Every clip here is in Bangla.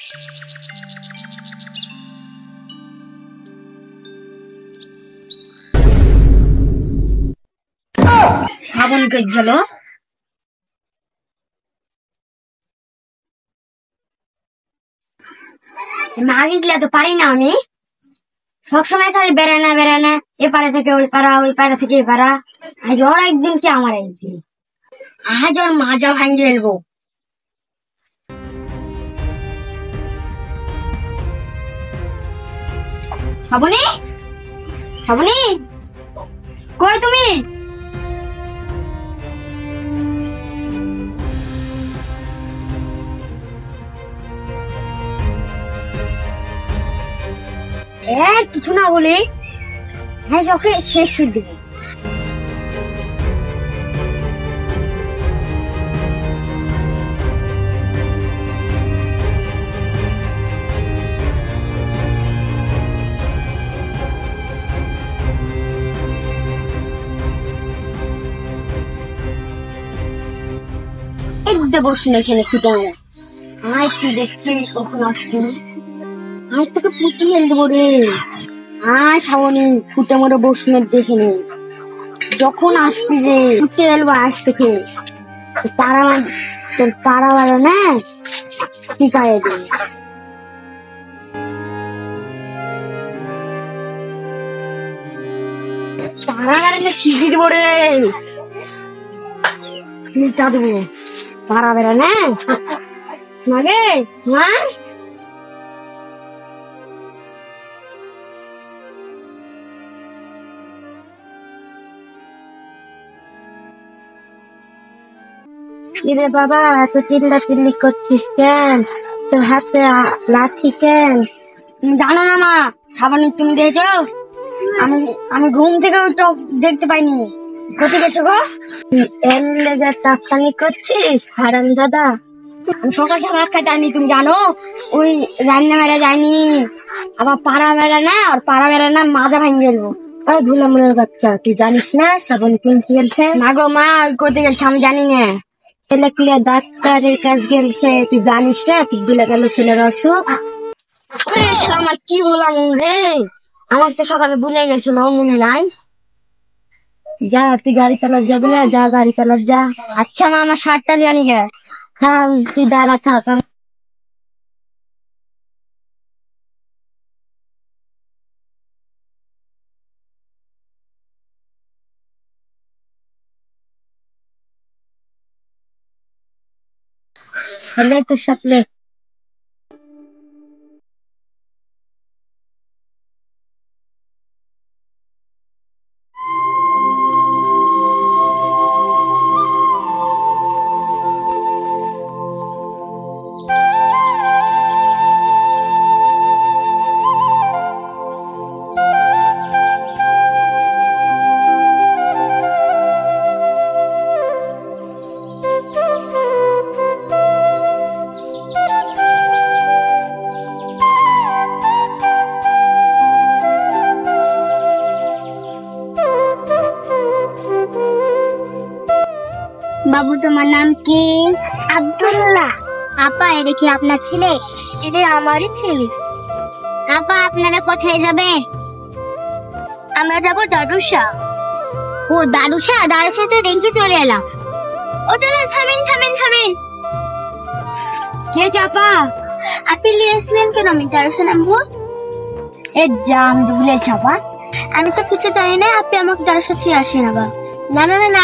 শ্রাবণ কে গেল মাগে দিলে তো পারি না আমি সবসময় খালি বেড়ানা এপারে থেকে ওই পাড়া ওই পাড়া থেকে এই পাড়া আজ ওর একদিন কি আমার একদিন আজ ওর মাজা ভাঙিয়ে ফেলবো শ্রাবণী শ্রাবণী কই তুমি কিছু না বলে হ্যাঁ ওকে শেষ করে দেবো একদম বসুন এখানে খুঁটে আমার একটু দেখছি কখন আসছি আজ তোকে পুঁতিয়ে দেবো রে শ্রাবণী ফুটে মরে বসুনের দেখে নে যখন আসবি রে ফুটে এলবো আজ তোকে তারা তোর পাড়া বাড়া না শিখাই দে পাড়া বাড়া শিখিয়ে দেবো রে মিটা দেবো পাড়া বেড়া না মাগে হ্যাঁ রে বাবা এত চিল্লি করছিস কেন তোর হাতে লাঠি কেন জানো না মা শ্রাবণী তুমি দেখেছো আমি ঘুম থেকে দেখতে পাইনি কোথায় গেছো গো এর লেগে টাকানি করছিস হারাম দাদা আমি সকাল ভাত খাইতে আনি তুমি জানো ওই রান্না মেলা যায়নি আবার পাড়া মেলা না আর পাড়া মেলা না মাজা ভাঙে গেলবো ভুলামুলের বাচ্চা তুই জানিস না শ্রাবণী কোন গেলছে না গো মা ওই কোথায় গেলছে আমি জানি না ছেলে কিলে ডাক্তারের কাজ গেলছে তুই জানিস না তুই ভুলে গেল ছেলের অসুখ আমার কি বললাম রে আমার তো সকালে ভুলে গেছিল মনে নাই যা তুই গাড়ি চালাস যাবি না যা গাড়ি চালাস যা আচ্ছা মা আমার শার্টটা নিয়ে আনি গে হ্যাঁ তুই দাঁড়া থাক তোর সাথে বাবু তোমার নাম কি আব্দুল্লাহ আপা এটা কি আপনার ছেলে এটা আমারই ছেলে আপা আপনারা কোথায় যাবেন আমরা যাবো দারুসা ও দারুসা তো দেখে চলে এলাম ও চলো থামেন কে চাপা আপনি নিয়ে আসলেন কেন আমি দারুসা নামবো এ জাম ভুলে চাপা আমি তো কিছু জানি না আপনি আমাকে দারুসা ছেড়ে আসেন আবার না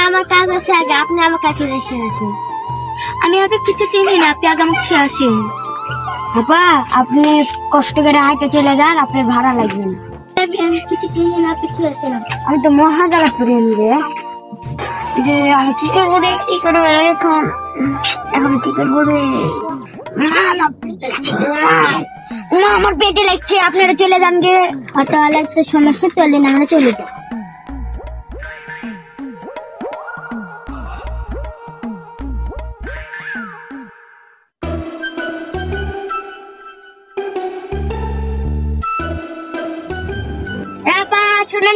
আমার কাজ আছে আগে আপনি আমার কাছে রেখে আসেন আমি আগে কিছু চিনি না আপনি আগে আমাকে ছেড়ে আসেন আপা আপনি কষ্ট করে হাঁটে চলে যান আপনার ভাড়া লাগবে না আমি কিছু চিনি না আপনি ছেড়ে আসেন আমি তো মহাজালা করে নিবে যে আমি কি করবো রে এখন কি করবো রে আমার পেটে লাগছে আপনারা চলে যান গে অটো লাগতে সমস্যা চলে না আমরা চলে যাই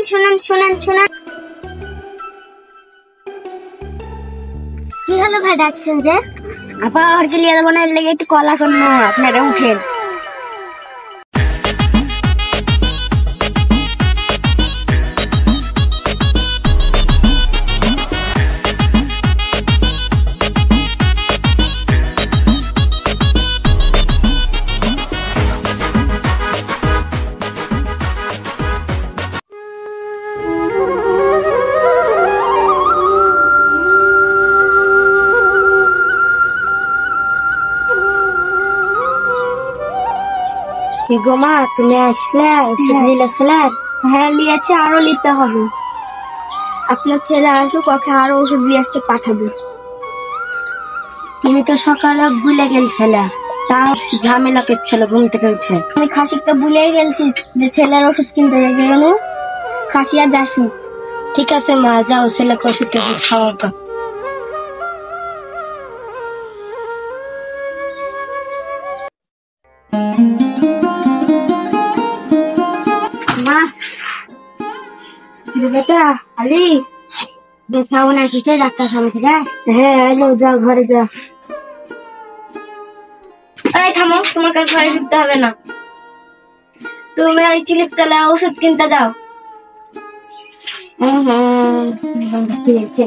শুনেন কি হলো ভাই ডাকছেন যে আপা আর কি লিয়ে যাবো না লেগে একটু কলা করবো আপনারা উঠেন কি গো মা, তুমি আসলে ওষুধ নিলে ছেলের? হ্যাঁ নিয়েছে, আরো নিতে হবে। আপনার ছেলে আসুক, ওকে আরো ওষুধ দিয়ে আসতে পাঠাবে। তুমি তো সকালে ভুলে গেলছিলে, তাও ঝামেলা করছিল ঘুম থেকে উঠে। আমি খাসিকে ভুলেই গেছি যে ছেলের ওষুধ কিনতে গেল। খাসি আর যাসনি। ঠিক আছে মা, যাও ছেলেকে ওষুধটা খাওয়াবো। মা, বেটা আলি দেখাও না, শিখে ডাক্তার সামনে থেকে। হ্যাঁ এলো, যাও ঘরে যাও। এই থামো, তোমার কাছে ঘরে ঢুকতে হবে না। তুমি ওই চিলিপটালে ওষুধ কিনতে যাও। ঠিক আছে।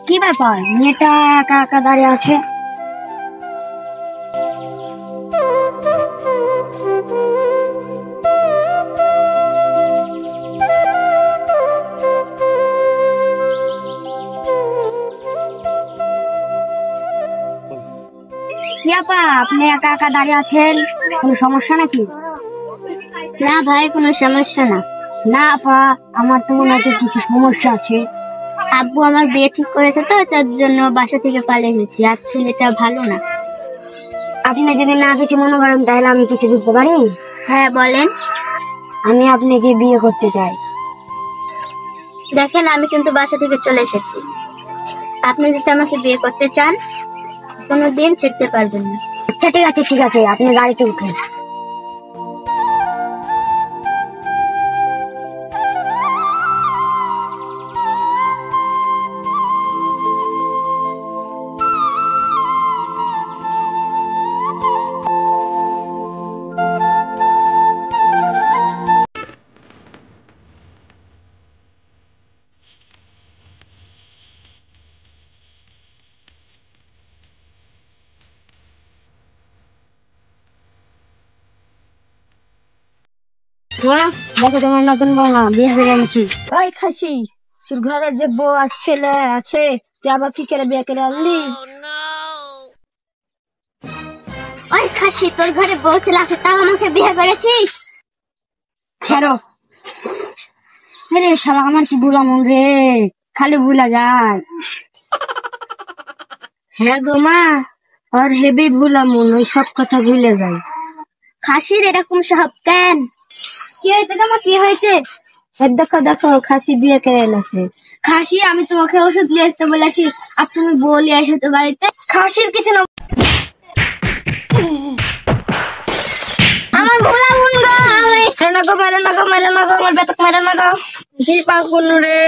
কি ব্যাপার, মেয়েটা একা একা দাঁড়িয়ে আছে? কি আপা, আপনি একা একা দাঁড়িয়ে আছেন, কোনো সমস্যা নাকি? না ভাই, কোনো সমস্যা না। না আপা, আমার তো মনে হচ্ছে কিছু সমস্যা আছে। আব্বু আমার বিয়ে ঠিক করেছে তো, তার জন্য বাসা থেকে পালিয়ে গেছি। আর ছেলেটা ভালো না। আপনি যদি না কিছু মনে করেন তাহলে আমি কিছু দিতে পারি? হ্যাঁ বলেন। আমি আপনাকে বিয়ে করতে চাই। দেখেন, আমি কিন্তু বাসা থেকে চলে এসেছি। আপনি যদি আমাকে বিয়ে করতে চান, কোনোদিন ছেড়তে পারবেন না। আচ্ছা ঠিক আছে, ঠিক আছে, আপনি গাড়িতে উঠুন। দেখো তোমার নতুন বৌমা, বিয়ে হয়ে গেছি। ওই খাসি, তোর ঘরে যে বউ আর ছেলে আছে, তুই আবার কি করে বিয়ে করে আনলি? ওই খাসি, তোর ঘরে বউ ছেলে আছে, তাও আমাকে বিয়ে করেছিস? ছেড়ো। আরে শালা, আমার কি বুড়া মন রে, খালি ভুলা যায়। হ্যাঁ গো মা, আর হেবি ভুলা মন, ওই সব কথা ভুলে যায়। খাসির এরকম স্বভাব কেন? কি হয়েছে তোমার, কি হয়েছে? দেখো দেখো, খাসি বিয়ে করে এনেছে। খাসি, আমি তোমাকে ওষুধ নিয়ে আসতে বলেছি, আর তুমি বলি এসো তো বাড়িতে। খাসির কিছু না, আমার ভোলা মন গো। মেরে না গো, আমার বেতক মেরে না গো। কি পাগল রে।